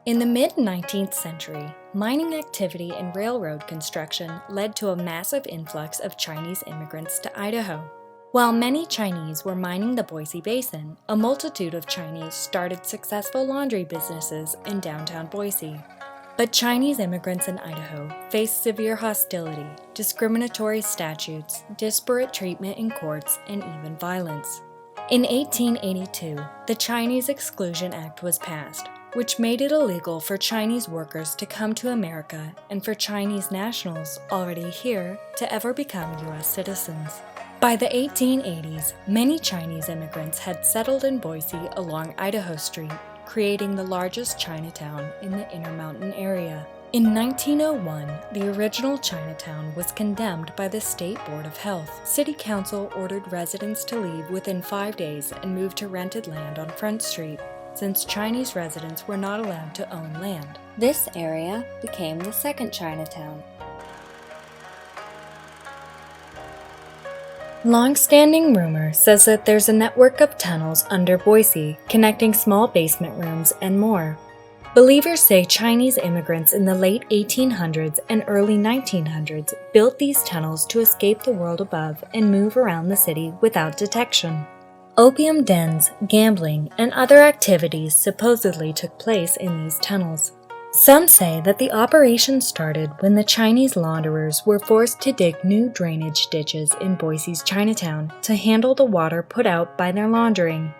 In the mid-19th century, mining activity and railroad construction led to a massive influx of Chinese immigrants to Idaho. While many Chinese were mining the Boise Basin, a multitude of Chinese started successful laundry businesses in downtown Boise. But Chinese immigrants in Idaho faced severe hostility, discriminatory statutes, disparate treatment in courts, and even violence. In 1882, the Chinese Exclusion Act was passed, which made it illegal for Chinese workers to come to America and for Chinese nationals already here to ever become U.S. citizens. By the 1880s, many Chinese immigrants had settled in Boise along Idaho Street, creating the largest Chinatown in the Intermountain area. In 1901, the original Chinatown was condemned by the State Board of Health. City Council ordered residents to leave within 5 days and move to rented land on Front Street, since Chinese residents were not allowed to own land. This area became the second Chinatown. Long-standing rumor says that there's a network of tunnels under Boise, connecting small basement rooms and more. Believers say Chinese immigrants in the late 1800s and early 1900s built these tunnels to escape the world above and move around the city without detection. Opium dens, gambling, and other activities supposedly took place in these tunnels. Some say that the operation started when the Chinese launderers were forced to dig new drainage ditches in Boise's Chinatown to handle the water put out by their laundering.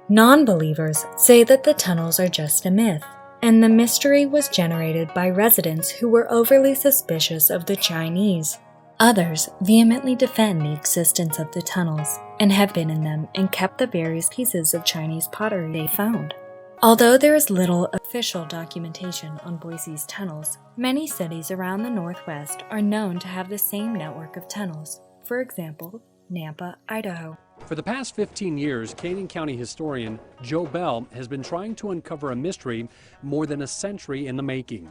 Non-believers say that the tunnels are just a myth, and the mystery was generated by residents who were overly suspicious of the Chinese. Others vehemently defend the existence of the tunnels and have been in them and kept the various pieces of Chinese pottery they found. Although there is little official documentation on Boise's tunnels, many cities around the Northwest are known to have the same network of tunnels. For example, Nampa, Idaho. For the past 15 years, Canyon County historian Joe Bell has been trying to uncover a mystery more than a century in the making.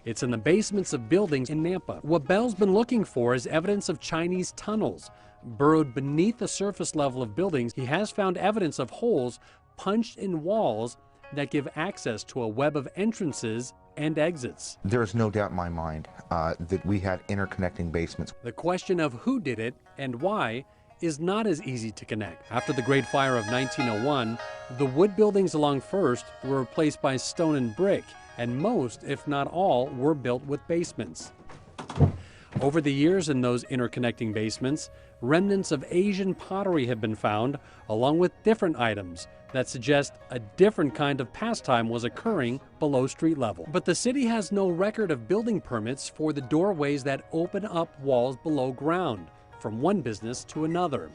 It's in the basements of buildings in Nampa. What Bell's been looking for is evidence of Chinese tunnels. Burrowed beneath the surface level of buildings, he has found evidence of holes punched in walls that give access to a web of entrances and exits. There is no doubt in my mind that we had interconnecting basements. The question of who did it and why is not as easy to connect. After the Great Fire of 1901, the wood buildings along First were replaced by stone and brick, and most, if not all, were built with basements. Over the years in those interconnecting basements, remnants of Asian pottery have been found, along with different items that suggest a different kind of pastime was occurring below street level. But the city has no record of building permits for the doorways that open up walls below ground, from one business to another.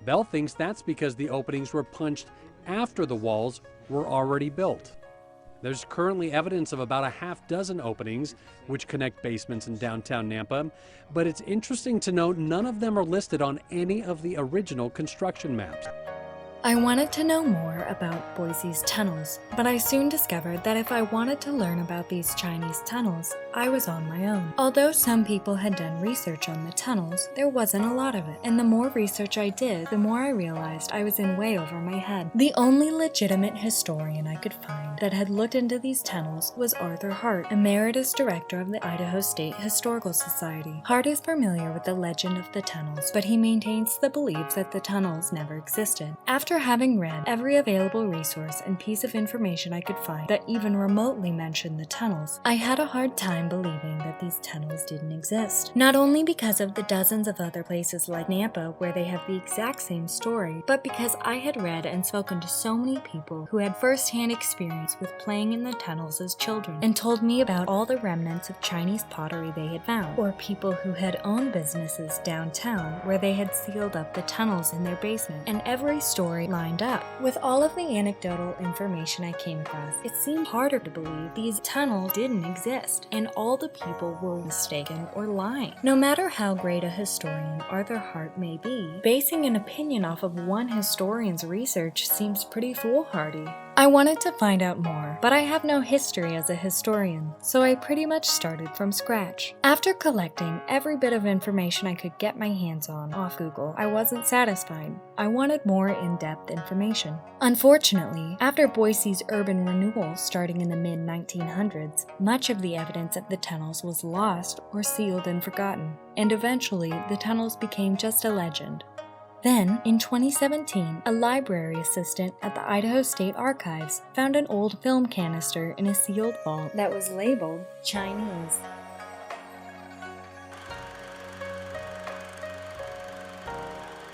Bell thinks that's because the openings were punched after the walls were already built. There's currently evidence of about a half dozen openings which connect basements in downtown Nampa, but it's interesting to note none of them are listed on any of the original construction maps. I wanted to know more about Boise's tunnels, but I soon discovered that if I wanted to learn about these Chinese tunnels, I was on my own. Although some people had done research on the tunnels, there wasn't a lot of it, and the more research I did, the more I realized I was in way over my head. The only legitimate historian I could find that had looked into these tunnels was Arthur Hart, Emeritus Director of the Idaho State Historical Society. Hart is familiar with the legend of the tunnels, but he maintains the belief that the tunnels never existed. After having read every available resource and piece of information I could find that even remotely mentioned the tunnels, I had a hard time believing that these tunnels didn't exist. Not only because of the dozens of other places like Nampa where they have the exact same story, but because I had read and spoken to so many people who had first-hand experience with playing in the tunnels as children and told me about all the remnants of Chinese pottery they had found, or people who had owned businesses downtown where they had sealed up the tunnels in their basement, and every story lined up. With all of the anecdotal information I came across, it seemed harder to believe these tunnels didn't exist, and all the people were mistaken or lying. No matter how great a historian Arthur Hart may be, basing an opinion off of one historian's research seems pretty foolhardy. I wanted to find out more, but I have no history as a historian, so I pretty much started from scratch. After collecting every bit of information I could get my hands on off Google, I wasn't satisfied. I wanted more in-depth information. Unfortunately, after Boise's urban renewal starting in the mid-1900s, much of the evidence of the tunnels was lost or sealed and forgotten, and eventually the tunnels became just a legend. Then, in 2017, a library assistant at the Idaho State Archives found an old film canister in a sealed vault that was labeled Chinese.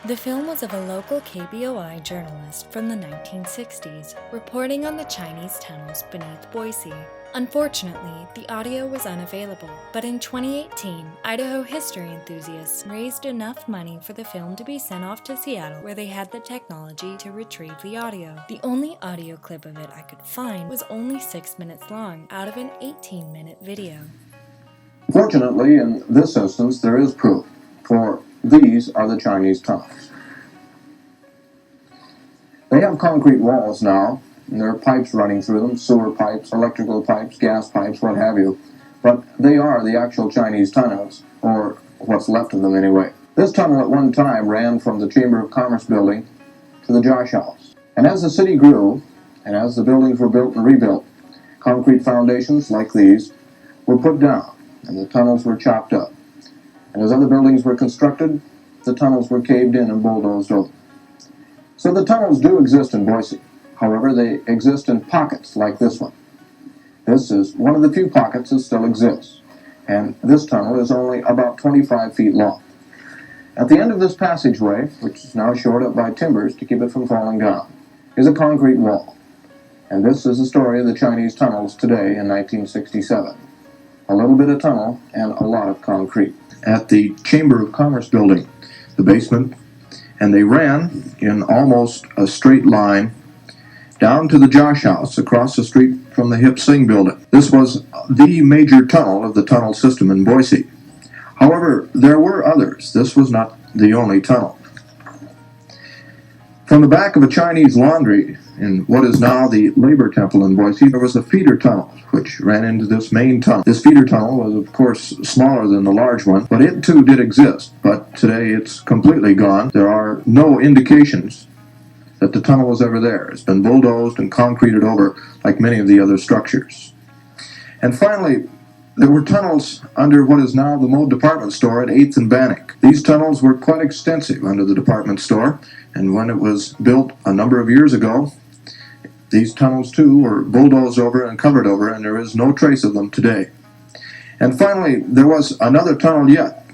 The film was of a local KBOI journalist from the 1960s, reporting on the Chinese tunnels beneath Boise. Unfortunately, the audio was unavailable, but in 2018, Idaho history enthusiasts raised enough money for the film to be sent off to Seattle, where they had the technology to retrieve the audio. The only audio clip of it I could find was only 6 minutes long, out of an 18-minute video. Fortunately, in this instance, there is proof, for these are the Chinese tunnels. They have concrete walls now, and there are pipes running through them, sewer pipes, electrical pipes, gas pipes, what have you. But they are the actual Chinese tunnels, or what's left of them anyway. This tunnel at one time ran from the Chamber of Commerce building to the Josh House. And as the city grew, and as the buildings were built and rebuilt, concrete foundations like these were put down, and the tunnels were chopped up. And as other buildings were constructed, the tunnels were caved in and bulldozed over. So the tunnels do exist in Boise. However, they exist in pockets like this one. This is one of the few pockets that still exists, and this tunnel is only about 25 feet long. At the end of this passageway, which is now shored up by timbers to keep it from falling down, is a concrete wall. And this is the story of the Chinese tunnels today in 1967. A little bit of tunnel and a lot of concrete. At the Chamber of Commerce building, the basement, and they ran in almost a straight line down to the Josh House across the street from the Hip Sing building. This was the major tunnel of the tunnel system in Boise. However, there were others. This was not the only tunnel. From the back of a Chinese laundry in what is now the Labor Temple in Boise, there was a feeder tunnel which ran into this main tunnel. This feeder tunnel was, of course, smaller than the large one, but it too did exist. But today it's completely gone. There are no indications that the tunnel was ever there. It's been bulldozed and concreted over like many of the other structures. And finally, there were tunnels under what is now the Mode department store at 8th and Bannock. These tunnels were quite extensive under the department store, and when it was built a number of years ago, these tunnels too were bulldozed over and covered over, and there is no trace of them today. And finally, there was another tunnel yet,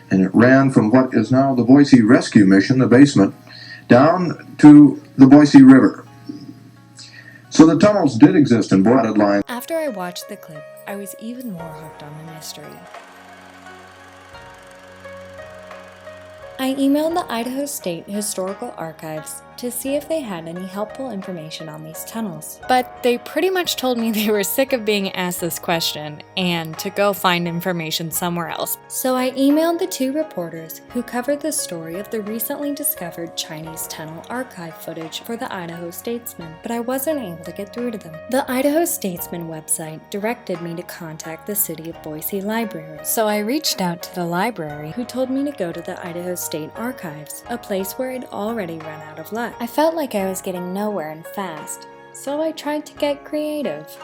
and it ran from what is now the Boise Rescue Mission, the basement, down to the Boise River. So the tunnels did exist in dotted lines. After I watched the clip, I was even more hooked on the mystery. I emailed the Idaho State Historical Archives to see if they had any helpful information on these tunnels. But they pretty much told me they were sick of being asked this question and to go find information somewhere else. So I emailed the two reporters who covered the story of the recently discovered Chinese tunnel archive footage for the Idaho Statesman, but I wasn't able to get through to them. The Idaho Statesman website directed me to contact the City of Boise Library, so I reached out to the library, who told me to go to the Idaho State Archives, a place where I'd already run out of luck. I felt like I was getting nowhere and fast, so I tried to get creative.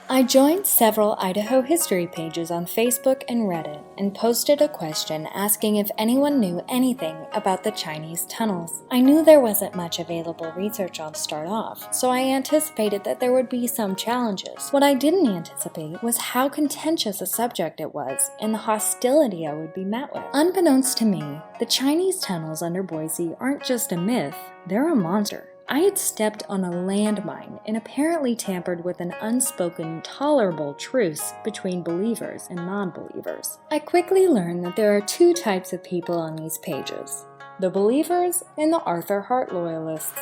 I joined several Idaho history pages on Facebook and Reddit and posted a question asking if anyone knew anything about the Chinese tunnels. I knew there wasn't much available research on to start off, so I anticipated that there would be some challenges. What I didn't anticipate was how contentious a subject it was and the hostility I would be met with. Unbeknownst to me, the Chinese tunnels under Boise aren't just a myth, they're a monster. I had stepped on a landmine and apparently tampered with an unspoken, tolerable truce between believers and non-believers. I quickly learned that there are two types of people on these pages: the believers and the Arthur Hart loyalists.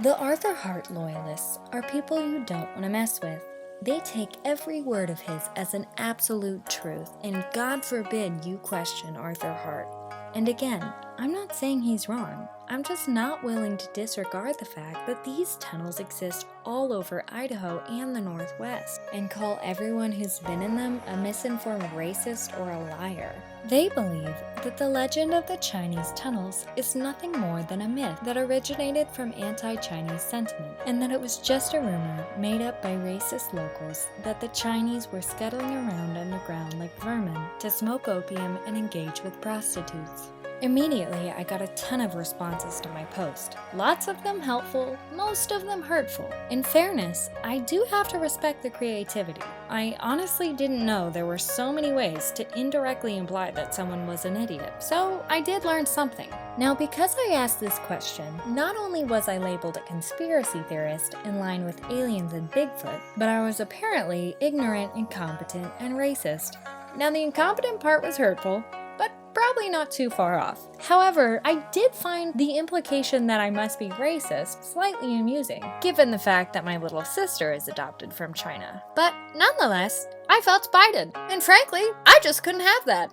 The Arthur Hart loyalists are people you don't want to mess with. They take every word of his as an absolute truth, and God forbid you question Arthur Hart. And again, I'm not saying he's wrong. I'm just not willing to disregard the fact that these tunnels exist all over Idaho and the Northwest, and call everyone who's been in them a misinformed racist or a liar. They believe that the legend of the Chinese tunnels is nothing more than a myth that originated from anti-Chinese sentiment, and that it was just a rumor made up by racist locals that the Chinese were scuttling around underground like vermin to smoke opium and engage with prostitutes. Immediately, I got a ton of responses to my post. Lots of them helpful, most of them hurtful. In fairness, I do have to respect the creativity. I honestly didn't know there were so many ways to indirectly imply that someone was an idiot, so I did learn something. Now, because I asked this question, not only was I labeled a conspiracy theorist in line with aliens and Bigfoot, but I was apparently ignorant, incompetent, and racist. Now, the incompetent part was hurtful, but probably not too far off. However, I did find the implication that I must be racist slightly amusing, given the fact that my little sister is adopted from China. But nonetheless, I felt spited, and frankly, I just couldn't have that.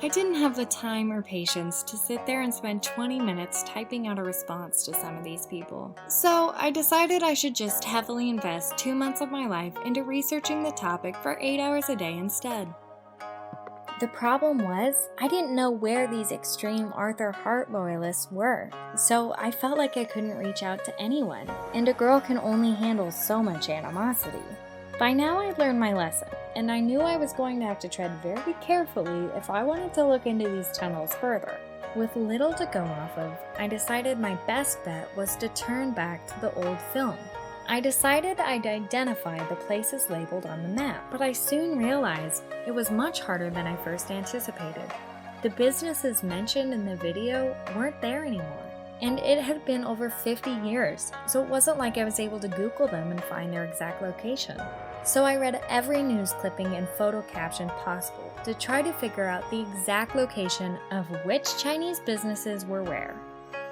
I didn't have the time or patience to sit there and spend 20 minutes typing out a response to some of these people. So I decided I should just heavily invest 2 months of my life into researching the topic for 8 hours a day instead. The problem was, I didn't know where these extreme Arthur Hart loyalists were, so I felt like I couldn't reach out to anyone, and a girl can only handle so much animosity. By now I'd learned my lesson, and I knew I was going to have to tread very carefully if I wanted to look into these tunnels further. With little to go off of, I decided my best bet was to turn back to the old film. I decided I'd identify the places labeled on the map, but I soon realized it was much harder than I first anticipated. The businesses mentioned in the video weren't there anymore. And it had been over 50 years, so it wasn't like I was able to Google them and find their exact location. So I read every news clipping and photo caption possible to try to figure out the exact location of which Chinese businesses were where.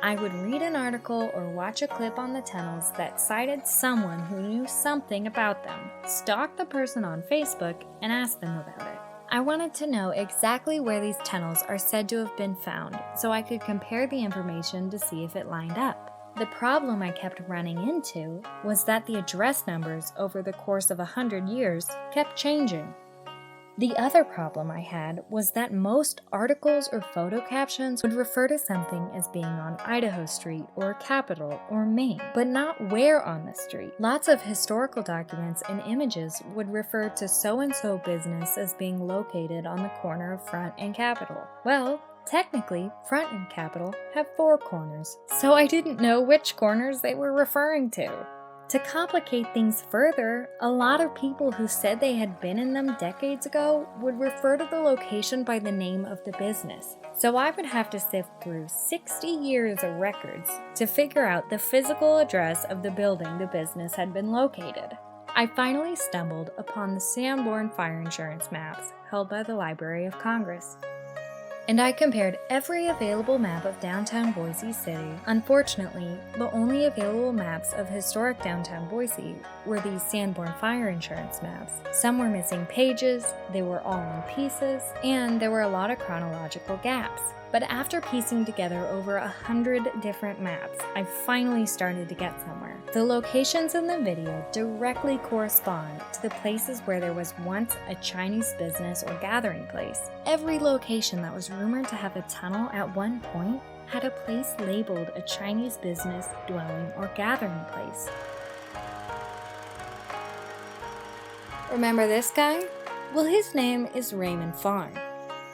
I would read an article or watch a clip on the tunnels that cited someone who knew something about them, stalk the person on Facebook, and ask them about it. I wanted to know exactly where these tunnels are said to have been found, so I could compare the information to see if it lined up. The problem I kept running into was that the address numbers over the course of 100 years kept changing. The other problem I had was that most articles or photo captions would refer to something as being on Idaho Street or Capitol or Main, but not where on the street. Lots of historical documents and images would refer to so-and-so business as being located on the corner of Front and Capitol. Well, technically, Front and Capitol have 4 corners, so I didn't know which corners they were referring to. To complicate things further, a lot of people who said they had been in them decades ago would refer to the location by the name of the business. So I would have to sift through 60 years of records to figure out the physical address of the building the business had been located. I finally stumbled upon the Sanborn fire insurance maps held by the Library of Congress. And I compared every available map of downtown Boise City. Unfortunately, the only available maps of historic downtown Boise were these Sanborn fire insurance maps. Some were missing pages, they were all in pieces, and there were a lot of chronological gaps. But after piecing together over 100 different maps, I finally started to get somewhere. The locations in the video directly correspond to the places where there was once a Chinese business or gathering place. Every location that was rumored to have a tunnel at one point had a place labeled a Chinese business, dwelling, or gathering place. Remember this guy? Well, his name is Raymond Fong.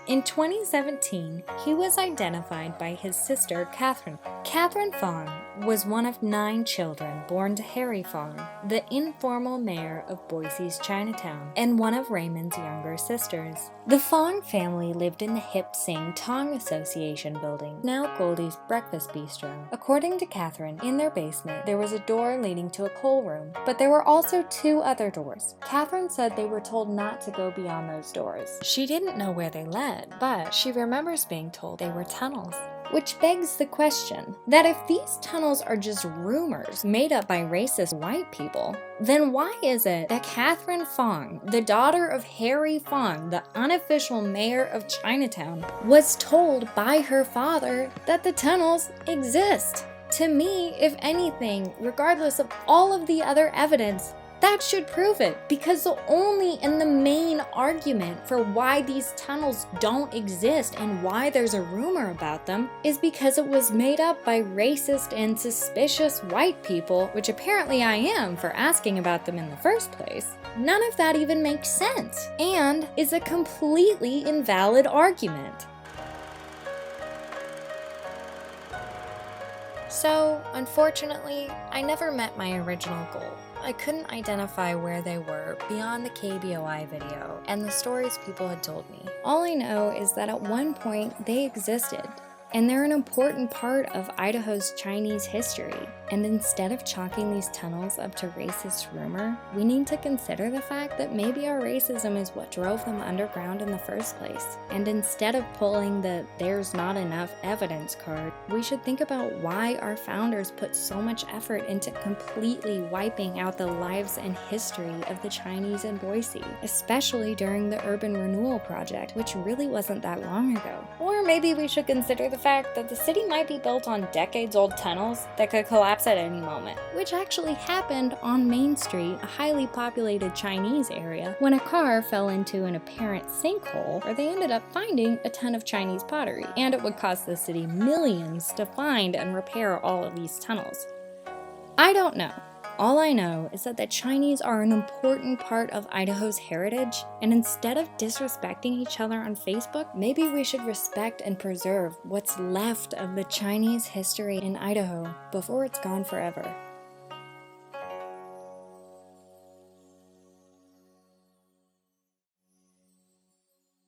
In 2017, he was identified by his sister, Catherine. Catherine Fong was one of 9 children born to Harry Fong, the informal mayor of Boise's Chinatown, and one of Raymond's younger sisters. The Fong family lived in the hip Sing Tong Association building, now Goldie's Breakfast Bistro. According to Catherine, in their basement, there was a door leading to a coal room, but there were also 2 other doors. Catherine said they were told not to go beyond those doors. She didn't know where they led, but she remembers being told they were tunnels. Which begs the question that if these tunnels are just rumors made up by racist white people, then why is it that Catherine Fong, the daughter of Harry Fong, the unofficial mayor of Chinatown, was told by her father that the tunnels exist? To me, if anything, regardless of all of the other evidence, that should prove it, because the only and the main argument for why these tunnels don't exist and why there's a rumor about them is because it was made up by racist and suspicious white people, which apparently I am for asking about them in the first place. None of that even makes sense and is a completely invalid argument. So, unfortunately, I never met my original goal. I couldn't identify where they were beyond the KBOI video and the stories people had told me. All I know is that at one point they existed, and they're an important part of Idaho's Chinese history. And instead of chalking these tunnels up to racist rumor, we need to consider the fact that maybe our racism is what drove them underground in the first place. And instead of pulling the "there's not enough evidence" card, we should think about why our founders put so much effort into completely wiping out the lives and history of the Chinese in Boise, especially during the Urban Renewal Project, which really wasn't that long ago. Or maybe we should consider the fact that the city might be built on decades-old tunnels that could collapse at any moment, which actually happened on Main Street, a highly populated Chinese area, when a car fell into an apparent sinkhole where they ended up finding a ton of Chinese pottery, and it would cost the city millions to find and repair all of these tunnels. I don't know. All I know is that the Chinese are an important part of Idaho's heritage, and instead of disrespecting each other on Facebook, maybe we should respect and preserve what's left of the Chinese history in Idaho before it's gone forever.